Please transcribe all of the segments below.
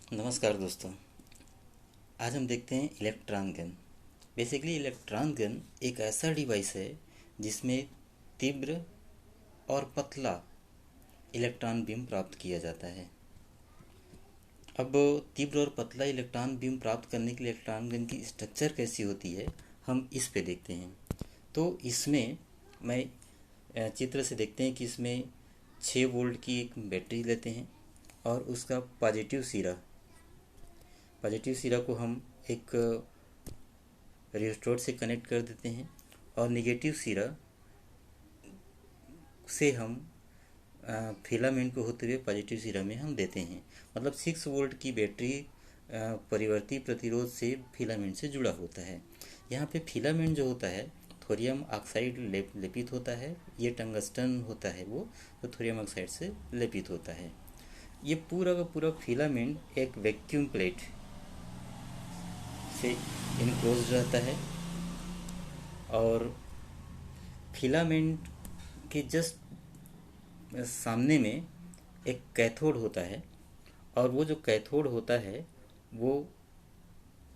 नमस्कार दोस्तों। आज हम देखते हैं electron gun. Basically electron gun एक ऐसा डिवाइस है जिसमें तीव्र और पतला इलेक्ट्रॉन बीम प्राप्त किया जाता है। अब तीव्र और पतला इलेक्ट्रॉन बीम प्राप्त करने के लिए इलेक्ट्रॉन गन की स्ट्रक्चर कैसी होती है, हम इस पे देखते हैं। तो इसमें मैं चित्र से देखते हैं कि इसमें 6 वोल्ट की एक बैटरी लेते हैं और उसका पॉजिटिव सिरा को हम एक रेजिस्टर से कनेक्ट कर देते हैं और निगेटिव सिरा से हम फिलामेंट को होते हुए पॉजिटिव सिरा में हम देते हैं। मतलब 6 वोल्ट की बैटरी परिवर्ती प्रतिरोध से फिलामेंट से जुड़ा होता है। यहाँ पे फिलामेंट जो होता है थोरियम ऑक्साइड लेपित होता है। ये टंगस्टन होता है वो तो थोरियम ऑक्साइड से लेपित होता है। ये पूरा का पूरा फिलामेंट एक वैक्यूम प्लेट से इनक्लोज रहता है और फिलामेंट के जस्ट सामने में एक कैथोड होता है और वो जो कैथोड होता है वो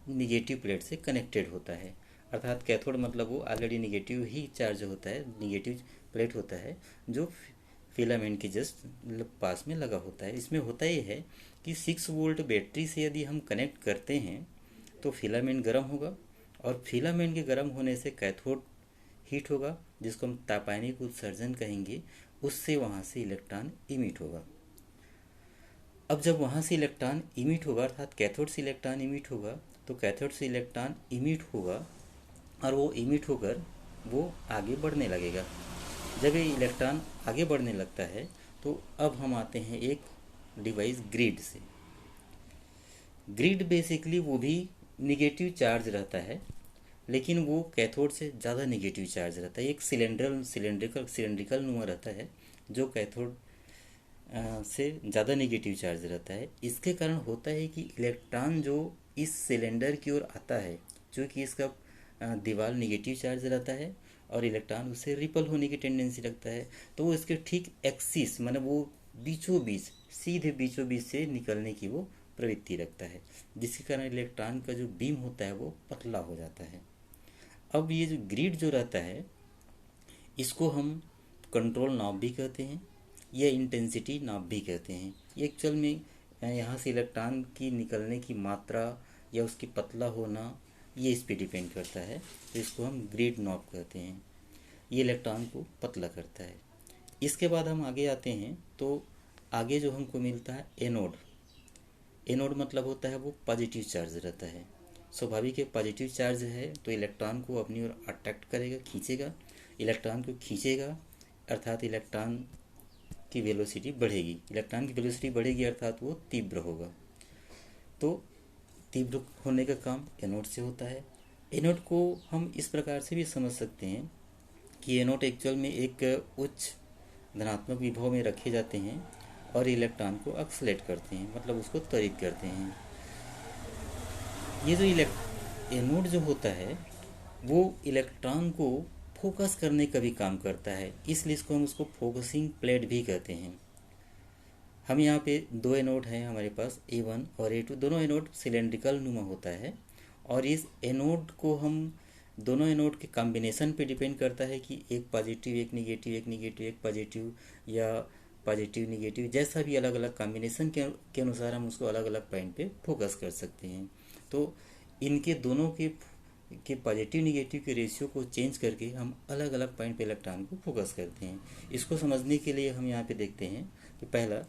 निगेटिव प्लेट से कनेक्टेड होता है। अर्थात कैथोड मतलब वो ऑलरेडी निगेटिव ही चार्ज होता है, निगेटिव प्लेट होता है जो फिलामेंट के जस्ट पास में लगा होता है। इसमें होता ये है कि 6 वोल्ट बैटरी से यदि हम कनेक्ट करते हैं तो फिलामेंट गर्म होगा और फिलामेंट के गर्म होने से कैथोड हीट होगा, जिसको हम तापायनिक उत्सर्जन कहेंगे। उससे वहाँ से इलेक्ट्रॉन इमिट होगा। अब जब वहाँ से इलेक्ट्रॉन इमिट होगा अर्थात कैथोड से इलेक्ट्रॉन इमिट होगा तो कैथोड से इलेक्ट्रॉन इमिट होगा और वो इमिट होकर वो आगे बढ़ने लगेगा। जब ये इलेक्ट्रॉन आगे बढ़ने लगता है तो अब हम आते हैं एक डिवाइस ग्रिड से। ग्रिड बेसिकली वो भी निगेटिव चार्ज रहता है, लेकिन वो कैथोड से ज़्यादा निगेटिव चार्ज रहता है। एक सिलेंड्रिकल नुमा रहता है जो कैथोड से ज़्यादा निगेटिव चार्ज रहता है। इसके कारण होता है कि इलेक्ट्रॉन जो इस सिलेंडर की ओर आता है, चूँकि इसका दीवार निगेटिव चार्ज रहता है और इलेक्ट्रॉन उससे रिपल होने की टेंडेंसी रखता है, तो वो इसके ठीक एक्सिस मतलब वो सीधे बीचों बीच से निकलने की वो प्रवृत्ति रखता है, जिसके कारण इलेक्ट्रॉन का जो बीम होता है वो पतला हो जाता है। अब ये जो ग्रिड जो रहता है इसको हम कंट्रोल नॉब भी कहते हैं या इंटेंसिटी नॉब भी कहते हैं। ये एक्चुअल में यहाँ से इलेक्ट्रॉन की निकलने की मात्रा या उसकी पतला होना ये इस पे डिपेंड करता है, तो इसको हम ग्रिड नॉब कहते हैं। ये इलेक्ट्रॉन को पतला करता है। इसके बाद हम आगे आते हैं तो आगे जो हमको मिलता है एनोड। एनोड मतलब होता है वो पॉजिटिव चार्ज रहता है। स्वाभाविक है, पॉजिटिव चार्ज है तो इलेक्ट्रॉन को अपनी ओर अट्रैक्ट करेगा, खींचेगा। इलेक्ट्रॉन को खींचेगा अर्थात इलेक्ट्रॉन की वेलोसिटी बढ़ेगी। इलेक्ट्रॉन की वेलोसिटी बढ़ेगी अर्थात वो तीव्र होगा। तो तीव्र होने का काम एनोड से होता है। एनोड को हम इस प्रकार से भी समझ सकते हैं कि एनोड एक्चुअल में एक उच्च धनात्मक विभव में रखे जाते हैं और इलेक्ट्रॉन को एक्सलेट करते हैं, मतलब उसको त्वरित करते हैं। ये जो एनोड जो होता है वो इलेक्ट्रॉन को फोकस करने का भी काम करता है, इसलिए इसको हम उसको फोकसिंग प्लेट भी कहते हैं। हम यहाँ पे 2 एनोड हैं हमारे पास, A1 और A2। दोनों एनोड सिलेंड्रिकल नुमा होता है और इस एनोड को हम दोनों एनोड के कॉम्बिनेशन पे डिपेंड करता है कि एक पॉजिटिव एक निगेटिव, एक निगेटिव एक पॉजिटिव या पॉजिटिव निगेटिव, जैसा भी अलग अलग कॉम्बिनेशन के अनुसार हम उसको अलग अलग पॉइंट पे फोकस कर सकते हैं। तो इनके दोनों के पॉजिटिव निगेटिव के रेशियो को चेंज करके हम अलग अलग पॉइंट पे इलेक्ट्रॉन को फोकस करते हैं। इसको समझने के लिए हम यहाँ पे देखते हैं कि पहला,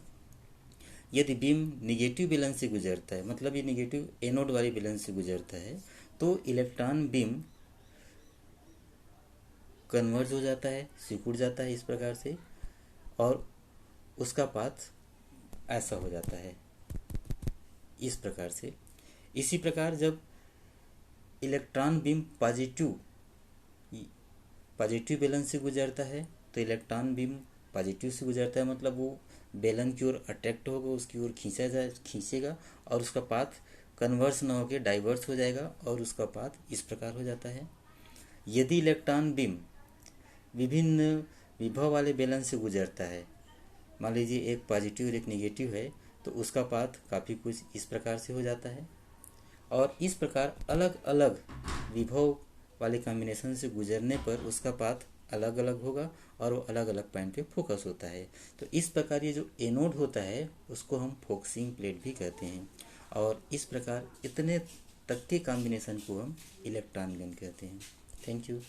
यदि बीम निगेटिव बैलेंस से गुजरता है, मतलब ये निगेटिव एनोड वाली बैलेंस से गुजरता है, तो इलेक्ट्रॉन बीम कन्वर्ज हो जाता है, सिकुड़ जाता है इस प्रकार से और उसका पाथ ऐसा हो जाता है इस प्रकार से। इसी प्रकार जब इलेक्ट्रॉन बीम पॉजिटिव बैलेंस से गुजरता है तो इलेक्ट्रॉन बीम पॉजिटिव से गुजरता है, मतलब वो बेलन की ओर अट्रैक्ट होगा, उसकी ओर खींचेगा और उसका पाथ कन्वर्स ना होकर डाइवर्स हो जाएगा और उसका पाथ इस प्रकार हो जाता है। यदि इलेक्ट्रॉन बीम विभिन्न विभव वाले बेलन से गुजरता है, मान लीजिए एक पॉजिटिव और एक निगेटिव है, तो उसका पाथ काफ़ी कुछ इस प्रकार से हो जाता है। और इस प्रकार अलग अलग विभव वाले कॉम्बिनेशन से गुजरने पर उसका पाथ अलग अलग होगा और वो अलग अलग पॉइंट पे फोकस होता है। तो इस प्रकार ये जो एनोड होता है उसको हम फोकसिंग प्लेट भी कहते हैं। और इस प्रकार इतने तक के कॉम्बिनेशन को हम इलेक्ट्रॉन गन कहते हैं। Thank you.